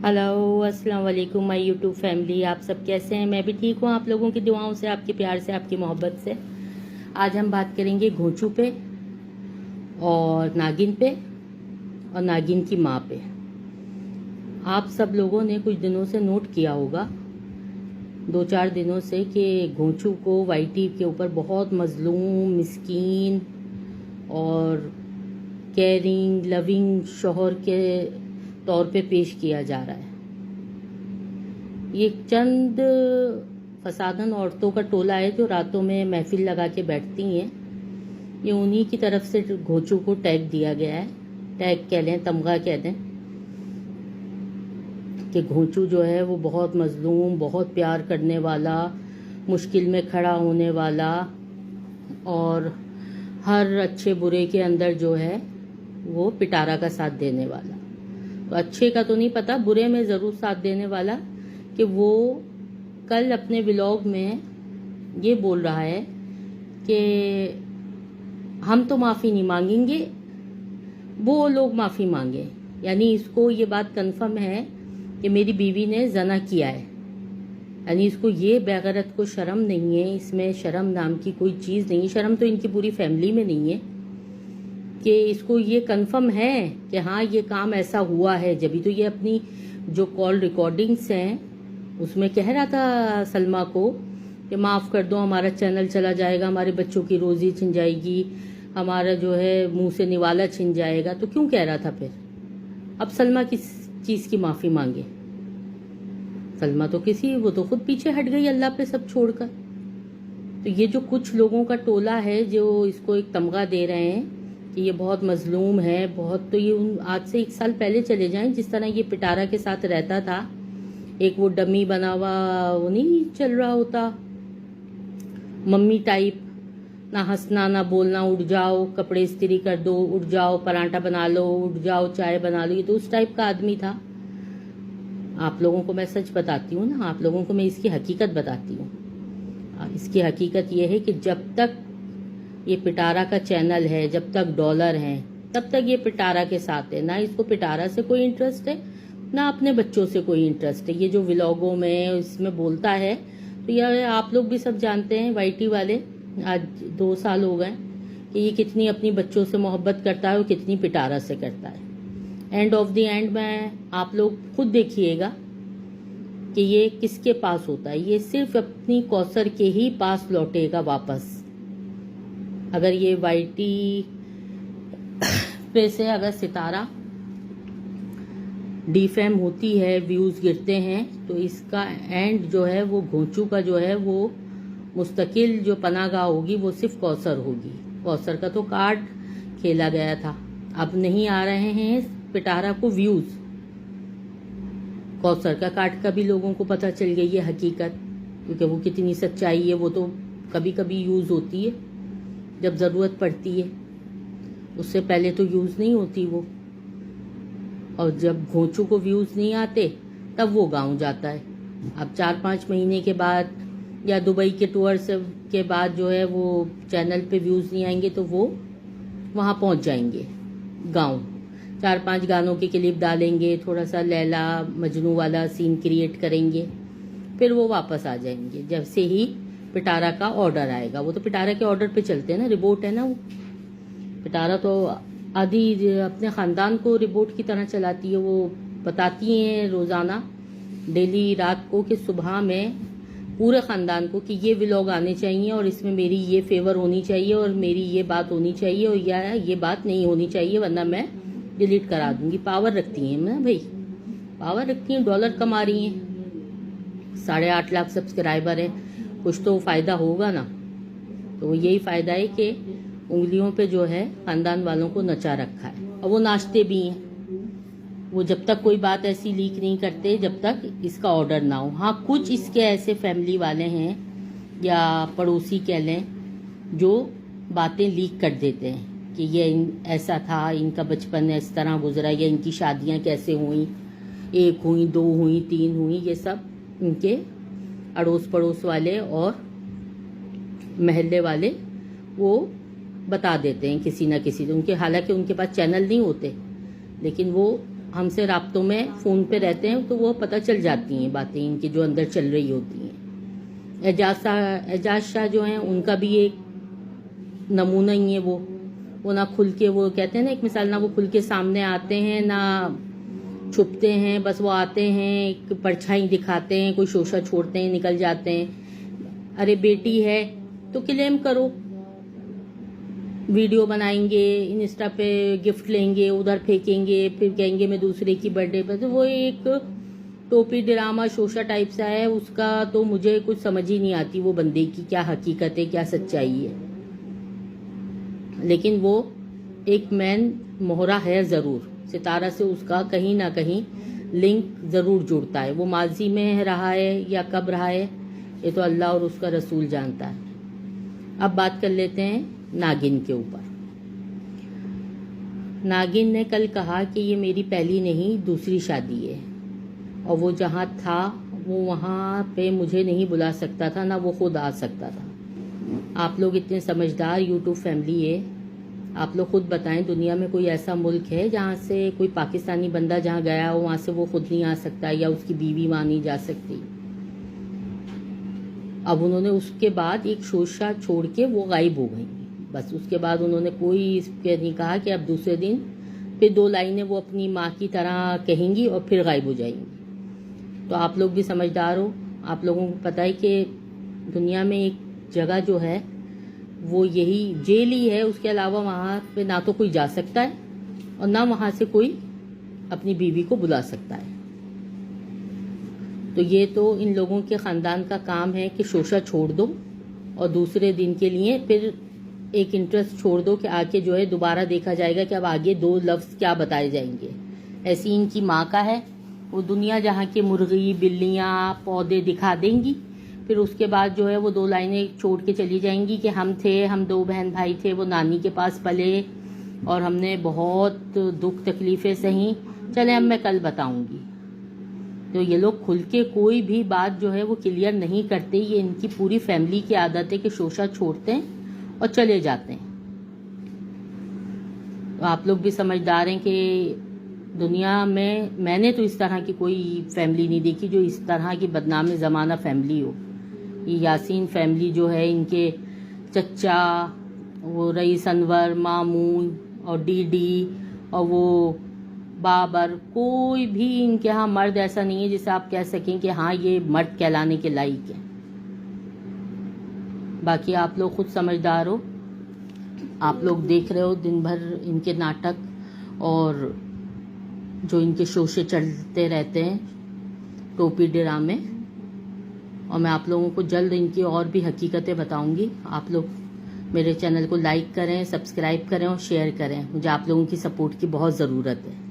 Hello अस्सलाम वालेकुम my YouTube family. आप सब कैसे हैं? मैं भी ठीक हूँ, आप लोगों की दुआओं से, आपके प्यार से, आपकी मोहब्बत से। आज हम बात करेंगे घोंचू पे और नागिन पे और नागिन की माँ पे। आप सब लोगों ने कुछ दिनों से नोट किया होगा, 2-4 दिनों से, कि घोंचू को वाईटी के ऊपर बहुत मजलूम, मिस्कीन और केयरिंग, लविंग शौहर के तौर पे पेश किया जा रहा है। ये चंद फसादन औरतों का टोला है जो रातों में महफिल लगा के बैठती हैं। ये उन्हीं की तरफ से घोंचू को टैग दिया गया है, टैग कह लें, तमगा कह दें, कि घोंचू जो है वो बहुत मजलूम, बहुत प्यार करने वाला, मुश्किल में खड़ा होने वाला और हर अच्छे बुरे के अंदर जो है वो पिटारा का साथ देने वाला। तो अच्छे का तो नहीं पता, बुरे में ज़रूर साथ देने वाला। कि वो कल अपने व्लॉग में ये बोल रहा है कि हम तो माफ़ी नहीं मांगेंगे, वो लोग माफ़ी मांगे। यानी इसको ये बात कंफर्म है कि मेरी बीवी ने जना किया है। यानी इसको ये बेगैरत को शर्म नहीं है, इसमें शर्म नाम की कोई चीज़ नहीं। शर्म तो इनकी पूरी फैमिली में नहीं है कि इसको ये कंफर्म है कि हाँ ये काम ऐसा हुआ है। जब भी तो ये अपनी जो कॉल रिकॉर्डिंग्स हैं उसमें कह रहा था सलमा को कि माफ़ कर दो, हमारा चैनल चला जाएगा, हमारे बच्चों की रोज़ी छिन जाएगी, हमारा जो है मुंह से निवाला छिन जाएगा। तो क्यों कह रहा था फिर? अब सलमा किस चीज़ की माफ़ी मांगे? सलमा तो वो तो खुद पीछे हट गई अल्लाह पे सब छोड़कर। तो ये जो कुछ लोगों का टोला है जो इसको एक तमगा दे रहे हैं कि ये बहुत मजलूम है, बहुत, तो ये आज से 1 साल पहले चले जाएं, जिस तरह ये पिटारा के साथ रहता था। एक वो डमी बना हुआ वो नहीं चल रहा होता, मम्मी टाइप, ना हंसना ना बोलना, उठ जाओ कपड़े इस्त्री कर दो, उठ जाओ पराठा बना लो, उठ जाओ चाय बना लो। ये तो उस टाइप का आदमी था। आप लोगों को मैं सच बताती हूँ ना, आप लोगों को मैं इसकी हकीकत बताती हूँ। इसकी हकीकत ये है कि जब तक ये पिटारा का चैनल है, जब तक डॉलर हैं, तब तक ये पिटारा के साथ है। ना इसको पिटारा से कोई इंटरेस्ट है, ना अपने बच्चों से कोई इंटरेस्ट है। ये जो व्लॉगों में इसमें बोलता है, तो यह आप लोग भी सब जानते हैं, वाईटी वाले, आज 2 साल हो गए, कि ये कितनी अपनी बच्चों से मोहब्बत करता है और कितनी पिटारा से करता है। एंड ऑफ द एंड में आप लोग खुद देखिएगा कि ये किसके पास होता है। ये सिर्फ अपनी कौसर के ही पास लौटेगा वापस। अगर ये वाईटी पे से अगर सितारा डिफेम होती है, व्यूज़ गिरते हैं, तो इसका एंड जो है वो घोंचू का जो है वो मुस्तकिल जो पनागाह होगी वो सिर्फ कौसर होगी। कौसर का तो कार्ड खेला गया था, अब नहीं आ रहे हैं पिटारा को व्यूज़। कौसर का कार्ड का भी लोगों को पता चल गई है हकीकत, क्योंकि वो कितनी सच्चाई है वो तो कभी कभी यूज़ होती है जब ज़रूरत पड़ती है, उससे पहले तो यूज़ नहीं होती वो। और जब घोंचू को व्यूज़ नहीं आते तब वो गांव जाता है। अब 4-5 महीने के बाद या दुबई के टूर से के बाद जो है वो चैनल पे व्यूज़ नहीं आएंगे तो वो वहाँ पहुँच जाएंगे गांव। 4-5 गानों के क्लिप डालेंगे, थोड़ा सा लैला मजनू वाला सीन क्रिएट करेंगे, फिर वो वापस आ जाएंगे जब से ही पिटारा का ऑर्डर आएगा। वो तो पिटारा के ऑर्डर पे चलते हैं ना, रिपोर्ट है ना वो। पिटारा तो आदि अपने ख़ानदान को रिपोर्ट की तरह चलाती है। वो बताती हैं रोज़ाना, डेली रात को, कि सुबह में पूरे ख़ानदान को कि ये व्लॉग आने चाहिए और इसमें मेरी ये फेवर होनी चाहिए और मेरी ये बात होनी चाहिए और या ये बात नहीं होनी चाहिए, वरना मैं डिलीट करा दूंगी। पावर रखती हैं ना भाई, पावर रखती हैं, डॉलर कमा रही हैं, 8.5 लाख सब्सक्राइबर हैं, कुछ तो फ़ायदा होगा ना। तो यही फ़ायदा है कि उंगलियों पे जो है ख़ानदान वालों को नचा रखा है, और वो नाचते भी हैं। वो जब तक कोई बात ऐसी लीक नहीं करते जब तक इसका ऑर्डर ना हो। हाँ, कुछ इसके ऐसे फैमिली वाले हैं या पड़ोसी कह लें जो बातें लीक कर देते हैं कि ये ऐसा था, इनका बचपन इस तरह गुजरा, या इनकी शादियाँ कैसे हुई, 1 हुई, 2 हुई, 3 हुई। ये सब इनके अड़ोस पड़ोस वाले और महल्ले वाले वो बता देते हैं किसी ना किसी। उनके हालांकि उनके पास चैनल नहीं होते, लेकिन वो हमसे राब्तों में फ़ोन पे रहते हैं तो वो पता चल जाती हैं बातें इनकी जो अंदर चल रही होती हैं। एजाज शाह जो हैं उनका भी एक नमूना ही है। वो ना खुल के, वो कहते हैं ना एक मिसाल, ना वो खुल के सामने आते हैं ना छुपते हैं, बस वो आते हैं, एक परछाई दिखाते हैं, कोई शोशा छोड़ते हैं, निकल जाते हैं। अरे बेटी है तो क्लेम करो, वीडियो बनाएंगे, इंस्टा पे गिफ्ट लेंगे, उधर फेंकेंगे, फिर कहेंगे मैं दूसरे की बर्थडे पर। तो वो एक टोपी ड्रामा शोशा टाइप सा है, उसका तो मुझे कुछ समझ ही नहीं आती वो बंदे की क्या हकीकत है, क्या सच्चाई है। लेकिन वो एक मैन मोहरा है ज़रूर, सितारा से उसका कहीं ना कहीं लिंक ज़रूर जुड़ता है। वो माजी में रहा है या कब रहा है ये तो अल्लाह और उसका रसूल जानता है। अब बात कर लेते हैं नागिन के ऊपर। नागिन ने कल कहा कि ये मेरी पहली नहीं दूसरी शादी है, और वो जहाँ था वो वहाँ पे मुझे नहीं बुला सकता था, ना वो खुद आ सकता था। आप लोग इतने समझदार यूट्यूब फैमिली है, आप लोग खुद बताएं दुनिया में कोई ऐसा मुल्क है जहाँ से कोई पाकिस्तानी बंदा जहाँ गया हो वहाँ से वो खुद नहीं आ सकता या उसकी बीवी वहाँ नहीं जा सकती। अब उन्होंने उसके बाद एक शोशा छोड़ के वो गायब हो गई, बस उसके बाद उन्होंने कोई इस पे नहीं कहा कि अब दूसरे दिन फिर 2 लाइनें वो अपनी माँ की तरह कहेंगी और फिर गायब हो जाएंगी। तो आप लोग भी समझदार हो, आप लोगों को पता है कि दुनिया में एक जगह जो है वो यही जेल ही है, उसके अलावा वहाँ पे ना तो कोई जा सकता है और ना वहाँ से कोई अपनी बीवी को बुला सकता है। तो ये तो इन लोगों के ख़ानदान का काम है कि शोशा छोड़ दो और दूसरे दिन के लिए फिर एक इंटरेस्ट छोड़ दो कि आके जो है दोबारा देखा जाएगा कि अब आगे 2 लफ्ज़ क्या बताए जाएंगे। ऐसी इनकी माँ का है, वो दुनिया जहाँ के मुर्गी बिल्लियाँ पौधे दिखा देंगी, फिर उसके बाद जो है वो 2 लाइनें छोड़ के चली जाएंगी कि हम 2 बहन भाई थे, वो नानी के पास पले और हमने बहुत दुख तकलीफ़ें सही, चले अब मैं कल बताऊंगी। तो ये लोग खुल के कोई भी बात जो है वो क्लियर नहीं करते। ये इनकी पूरी फैमिली की आदत है कि शोशा छोड़ते हैं और चले जाते हैं। तो आप लोग भी समझदार हैं कि दुनिया में मैंने तो इस तरह की कोई फैमिली नहीं देखी जो इस तरह की बदनाम ज़माना फैमिली हो। ये यासीन फैमिली जो है, इनके चचा वो रईस अनवर, मामून और डीडी और वो बाबर, कोई भी इनके यहाँ मर्द ऐसा नहीं है जिसे आप कह सकें कि हाँ ये मर्द कहलाने के लायक है। बाकी आप लोग खुद समझदार हो, आप लोग देख रहे हो दिन भर इनके नाटक और जो इनके शोशे चलते रहते हैं, टोपी ड्रामे। और मैं आप लोगों को जल्द इनकी और भी हकीकतें बताऊंगी। आप लोग मेरे चैनल को लाइक करें, सब्सक्राइब करें और शेयर करें। मुझे आप लोगों की सपोर्ट की बहुत ज़रूरत है।